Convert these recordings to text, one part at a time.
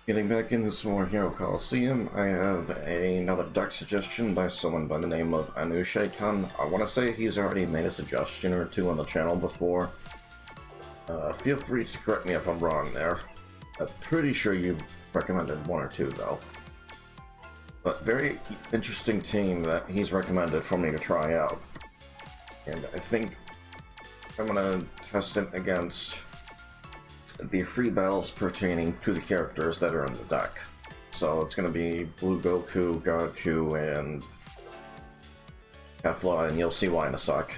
Getting back into some more Hero Colosseum, I have another deck suggestion by someone by the name of Anushay. I want to say he's already made a suggestion or two on the channel before. Feel free to correct me if I'm wrong there. I'm pretty sure you've recommended one or two though. But very interesting team that he's recommended for me to try out. And I think I'm going to test it against the free battles pertaining to the characters that are in the deck. So it's going to be Blue Goku, Goku, and Kefla, and you'll see why in a sec.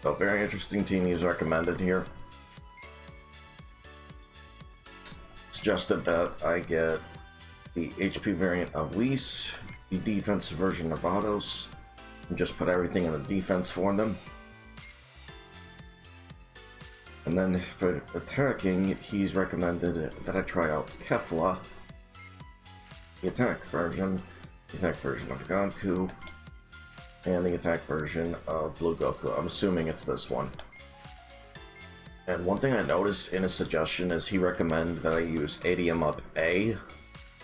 So very interesting team he's recommended here. Suggested that I get the HP variant of Whis, the defensive version of Vados, and just put everything in the defense for them. And then for attacking, he's recommended that I try out Kefla, the attack version of Goku, and the attack version of Blue Goku. I'm assuming it's this one. And one thing I noticed in his suggestion is he recommended that I use ADM up A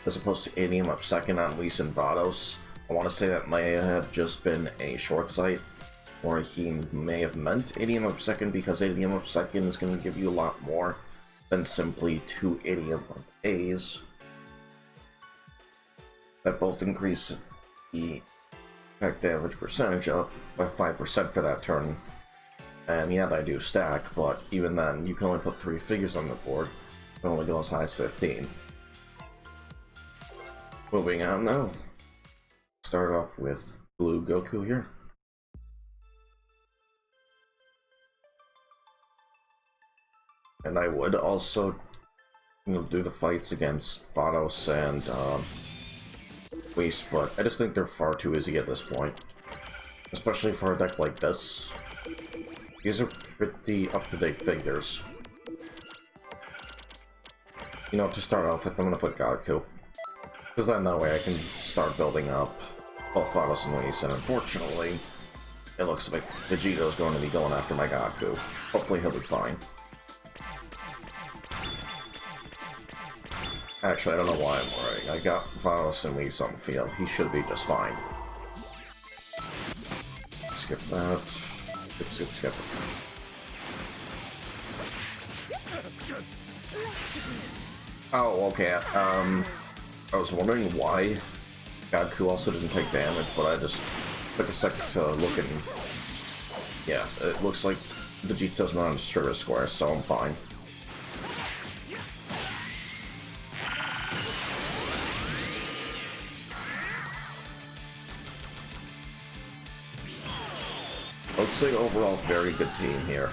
as opposed to ADM up second on Whis and Vados. I want to say that may have just been a short sight, or he may have meant ADM up second because ADM up second is going to give you a lot more than simply two ADM up A's that both increase the attack damage percentage up by 5% for that turn. And yeah, they do stack, but even then, you can only put 3 figures on the board. You can only go as high as 15. Moving on now. Start off with Blue Goku here. And I would also, do the fights against Vados and Whis, but I just think they're far too easy at this point. Especially for a deck like this. These are pretty up-to-date figures. To start off with, I'm gonna put Goku. Because then that way I can start building up both Vados and Whis, and unfortunately, it looks like Vegeto's going to be going after my Goku. Hopefully he'll be fine. Actually, I don't know why I'm worrying. I got Vados and Whis on the field. He should be just fine. Skip that. Skip. Oh, okay. I was wondering why Goku also didn't take damage, but I just took a second to look and... yeah, it looks like Vegeto's not on his trigger square, so I'm fine. I would say overall very good team here.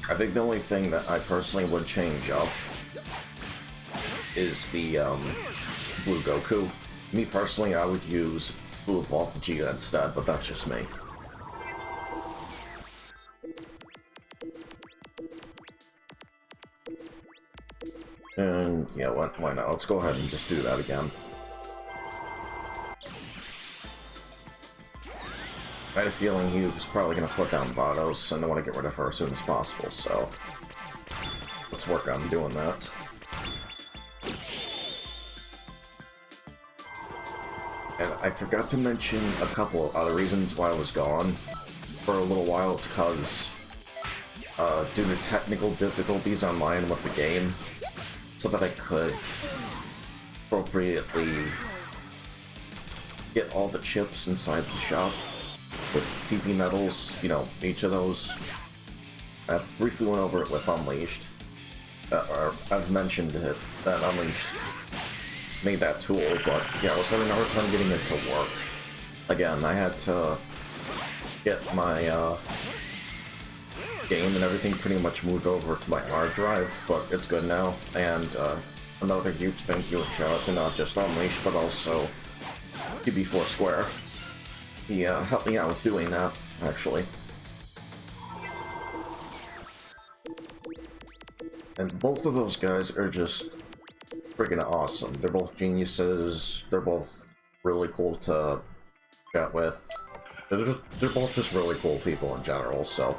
I think the only thing that I personally would change up is the Blue Goku. Me personally, I would use Blue Evolved Vegeta instead, but that's just me. And yeah, why not? Let's go ahead and just do that again. I had a feeling he was probably going to put down Vados, and I want to get rid of her as soon as possible, so let's work on doing that. And I forgot to mention a couple of other reasons why I was gone for a little while. It's because, due to technical difficulties on my end with the game, so that I could appropriately get all the chips inside the shop with TP medals, each of those. I briefly went over it with Unleashed. Or I've mentioned it, that Unleashed made that tool, but yeah, I was having a hard time getting it to work. Again, I had to get my game and everything pretty much moved over to my hard drive, but it's good now. And another huge thank you and shout out to not just Unleashed, but also DB4 Square. He helped me out with doing that, actually. And both of those guys are just freaking awesome. They're both geniuses. They're both really cool to chat with. They're both just really cool people in general, so...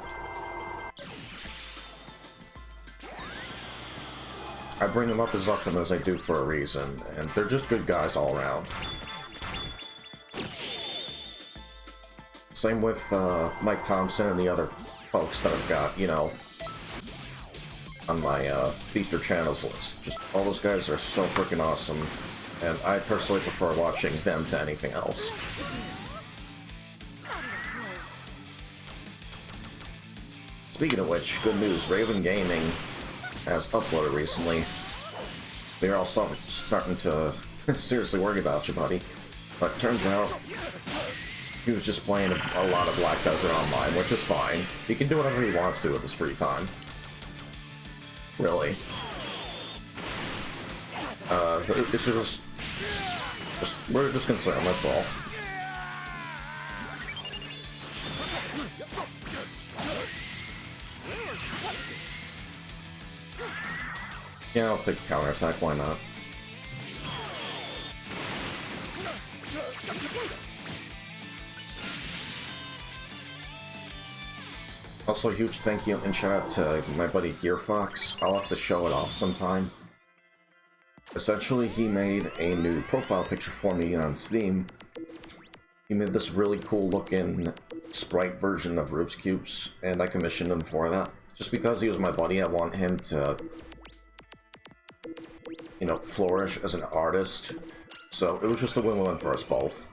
I bring them up as often as I do for a reason, and they're just good guys all around. Same with Mike Thompson and the other folks that I've got, you know, on my feature channels list. Just all those guys are so freaking awesome, and I personally prefer watching them to anything else. Speaking of which, good news, Raven Gaming has uploaded recently. They're all starting to seriously worry about you, buddy. But turns out, he was just playing a lot of Black Desert Online, which is fine. He can do whatever he wants to with his free time. Really. It's just we're just concerned, that's all. Yeah, I'll take counterattack, why not? Also, huge thank you and shout out to my buddy Gearfox. I'll have to show it off sometime. Essentially, he made a new profile picture for me on Steam. He made this really cool looking sprite version of Rubik's Cubes, and I commissioned him for that. Just because he was my buddy, I want him to, you know, flourish as an artist. So it was just a win-win for us both.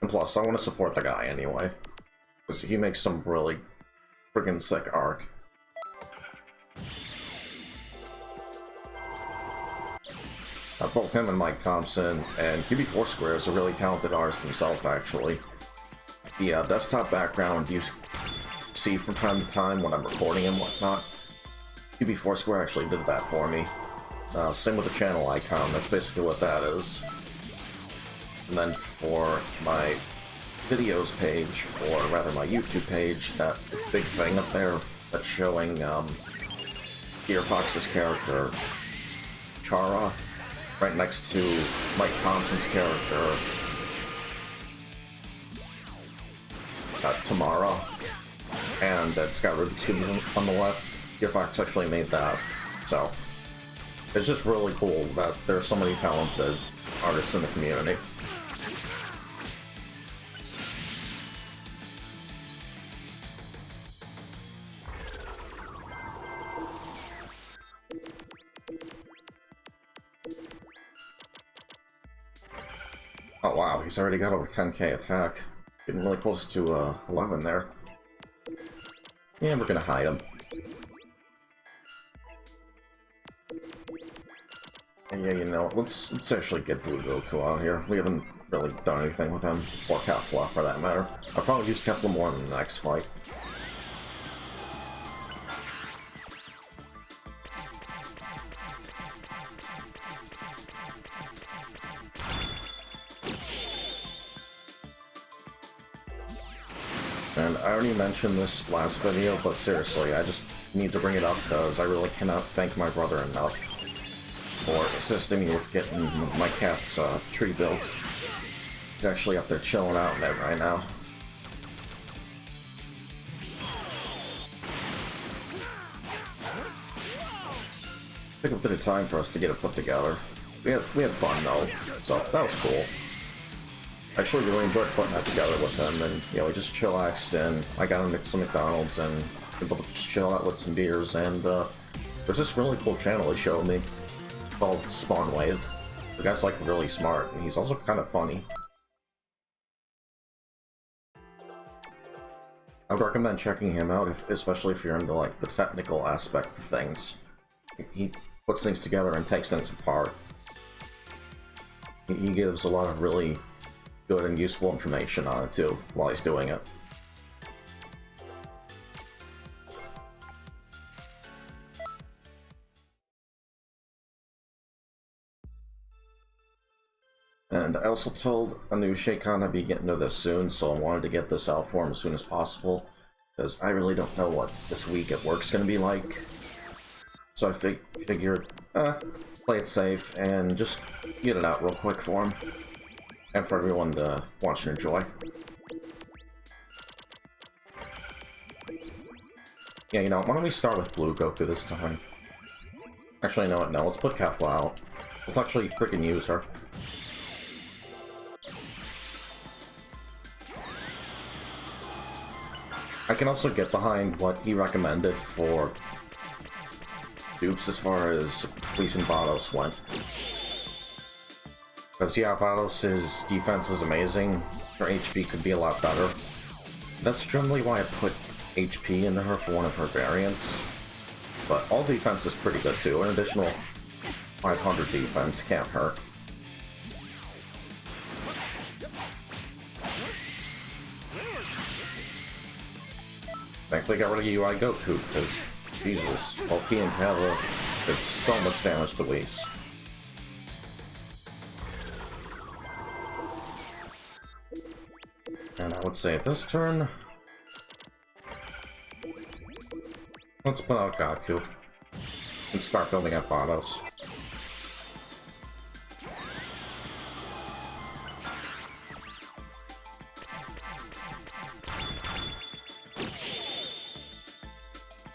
And plus, I want to support the guy anyway, because he makes some really friggin' sick art. Both him and Mike Thompson, and QB4 is a really talented artist himself, actually. The desktop background you see from time to time when I'm recording and whatnot, QB4 actually did that for me. Same with the channel icon, that's basically what that is. And then for my videos page, or rather my YouTube page, that big thing up there that's showing Gearfox's character, Chara, right next to Mike Thompson's character, Tamara, and it's got Rubik's Cubes on the left. Gearfox actually made that, so it's just really cool that there are so many talented artists in the community. Oh wow, he's already got over 10k attack. Getting really close to 11 there. And we're gonna hide him. And yeah, you know, let's actually get Blue Goku out here. We haven't really done anything with him, or Kefla for that matter. I'll probably use Kefla more in the next fight. And I already mentioned this last video, but seriously, I just need to bring it up because I really cannot thank my brother enough for assisting me with getting my cat's tree built. He's actually up there chilling out in it right now. Took a bit of time for us to get it put together. We had fun though, so that was cool. I actually really enjoyed putting that together with him, and you know, we just chillaxed, and I got him some McDonald's and able to just chill out with some beers, and there's this really cool channel he showed me called Spawn Wave. The guy's like really smart, and he's also kind of funny. I would recommend checking him out, especially if you're into like the technical aspect of things. He puts things together and takes things apart. He gives a lot of really good and useful information on it too, while he's doing it. And I also told Anushay I'd be getting to this soon, so I wanted to get this out for him as soon as possible, because I really don't know what this week at work's gonna be like. So I figured, play it safe and just get it out real quick for him. And for everyone to watch and enjoy. Yeah, you know, why don't we start with Blue Goku this time? Actually, no, no, let's put Kefla out. Let's actually freaking use her. I can also get behind what he recommended for dupes as far as Police and Vados went. Because, yeah, Vados' defense is amazing. Her HP could be a lot better. That's generally why I put HP into her for one of her variants. But all defense is pretty good too. An additional 500 defense can't hurt. Thankfully got rid of UI Goku, because, Jesus, both he and Kefla did so much damage to Whis. And I would say this turn, let's put out Goku and start building up Vados.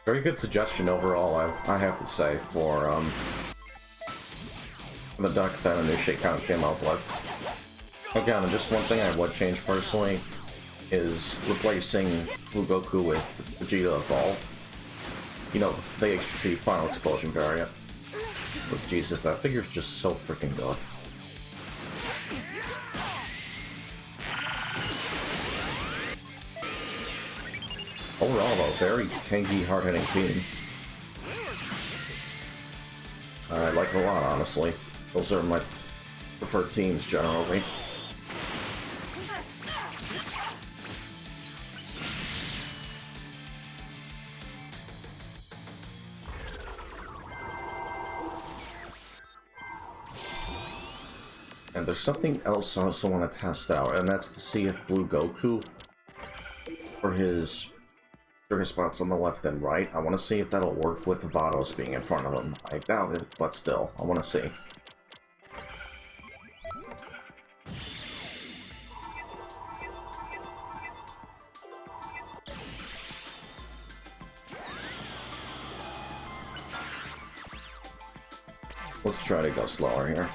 Very good suggestion overall, I have to say, for the deck that anushay kind of came up with. Again, and just one thing I would change personally is replacing Blue Goku with Vegeta Evolved. You know, the HP Final Explosion variant. Because, Jesus, that figure's just so freaking good. Overall, though, very tanky, hard-hitting team. I like it a lot, honestly. Those are my preferred teams, generally. And there's something else I also want to test out, and that's to see if Blue Goku, for his trigger spots on the left and right, I want to see if that'll work with Vados being in front of him. I doubt it, but still, I want to see. Let's try to go slower here.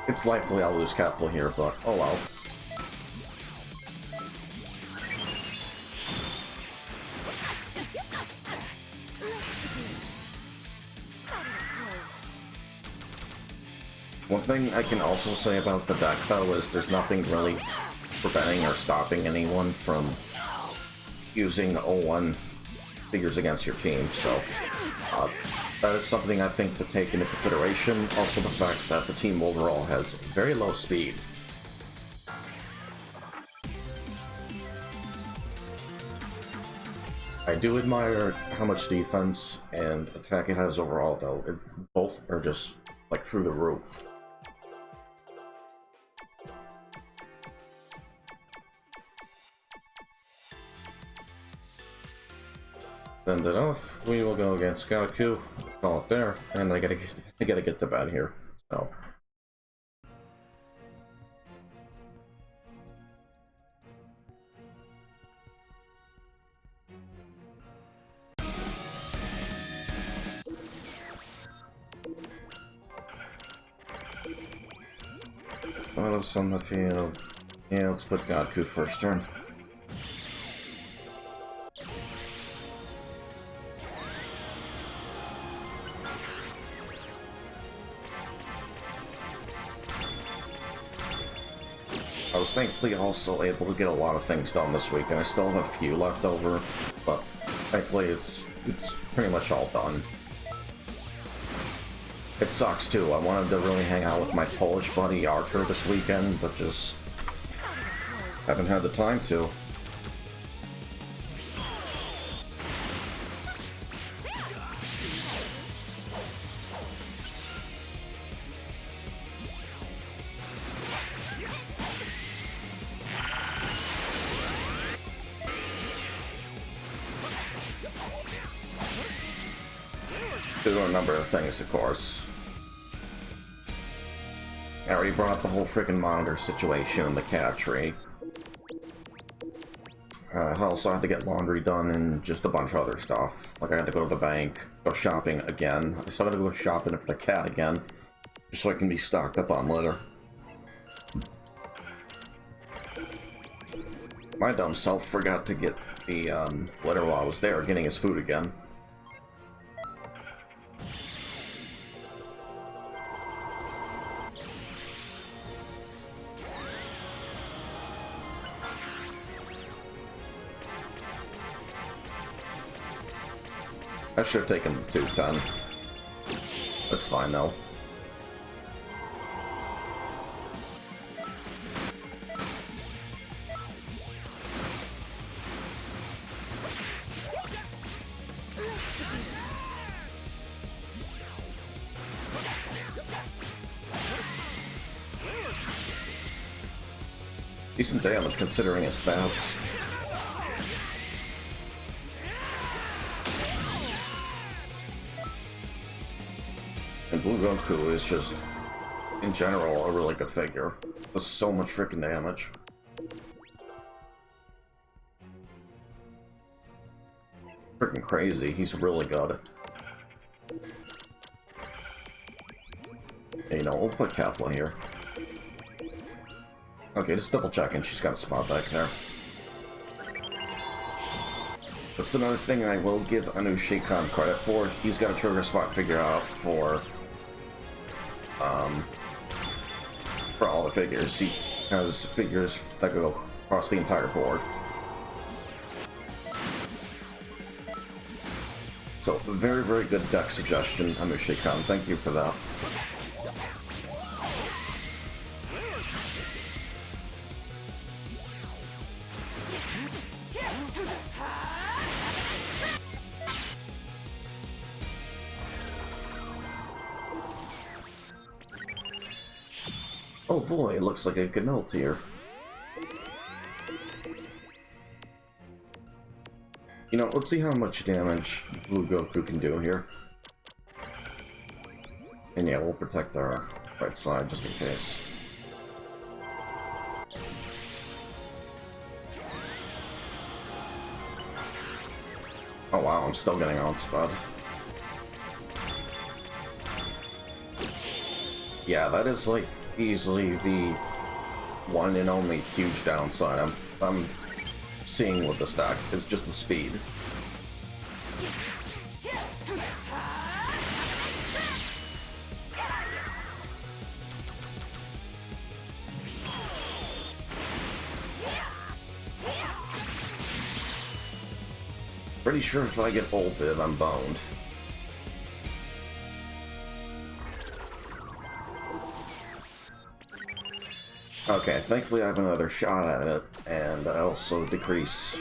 It's likely I'll lose capital here, but oh well. One thing I can also say about the deck, though, is there's nothing really preventing or stopping anyone from using 01 figures against your team, so that is something I think to take into consideration. Also the fact that the team overall has very low speed. I do admire how much defense and attack it has overall, though. Both are just, like, through the roof. Send it off. We will go against Goku. Call it there, and I gotta get to bed here. So. Photos on the field. Yeah, let's put Goku first turn. I was thankfully also able to get a lot of things done this week, and I still have a few left over, but thankfully it's pretty much all done. It sucks too. I wanted to really hang out with my Polish buddy Archer this weekend, but just haven't had the time to. Do a number of things, of course. I already brought up the whole freaking monitor situation in the cat tree. I also had to get laundry done and just a bunch of other stuff. Like I had to go to the bank, go shopping again. I still gotta go shopping for the cat again, just so I can be stocked up on litter. My dumb self forgot to get the litter while I was there, getting his food again. I should have taken the 210. That's fine though. Decent damage considering his stats. And Blue Goku is just, in general, a really good figure. Does so much freaking damage. Freaking crazy, he's really good. And, you know, we'll put Kefla here. Okay, just double checking, she's got a spot back there. That's another thing I will give Anushay credit for. He's got a trigger spot figured out for all the figures. He has figures that go across the entire board. So, very, very good deck suggestion, Anushay. Thank you for that. Oh boy, it looks like a good melt here. You know, let's see how much damage Blue Goku can do here. And yeah, we'll protect our right side just in case. Oh wow, I'm still getting on spot. Yeah, that is like easily the one and only huge downside I'm seeing with this deck, is just the speed. Pretty sure if I get ulted, I'm boned. Okay, thankfully I have another shot at it, and I also decrease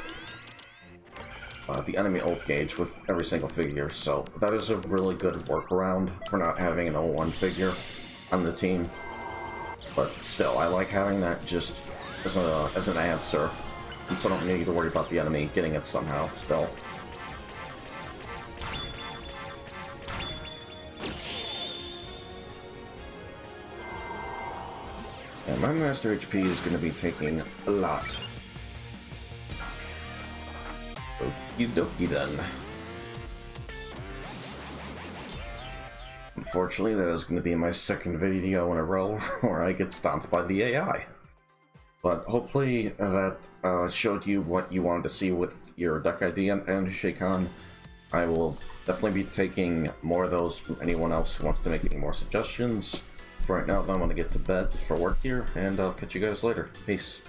the enemy ult gauge with every single figure, so that is a really good workaround for not having an 0-1 figure on the team. But still, I like having that just as an answer, and so I don't need to worry about the enemy getting it somehow, still. And my master HP is going to be taking a lot. Okie dokie then. Unfortunately, that is going to be my second video in a row where I get stomped by the AI. But hopefully that showed you what you wanted to see with your deck idea, and Anushay. I will definitely be taking more of those from anyone else who wants to make any more suggestions. For right now, though, I'm going to get to bed for work here, and I'll catch you guys later. Peace.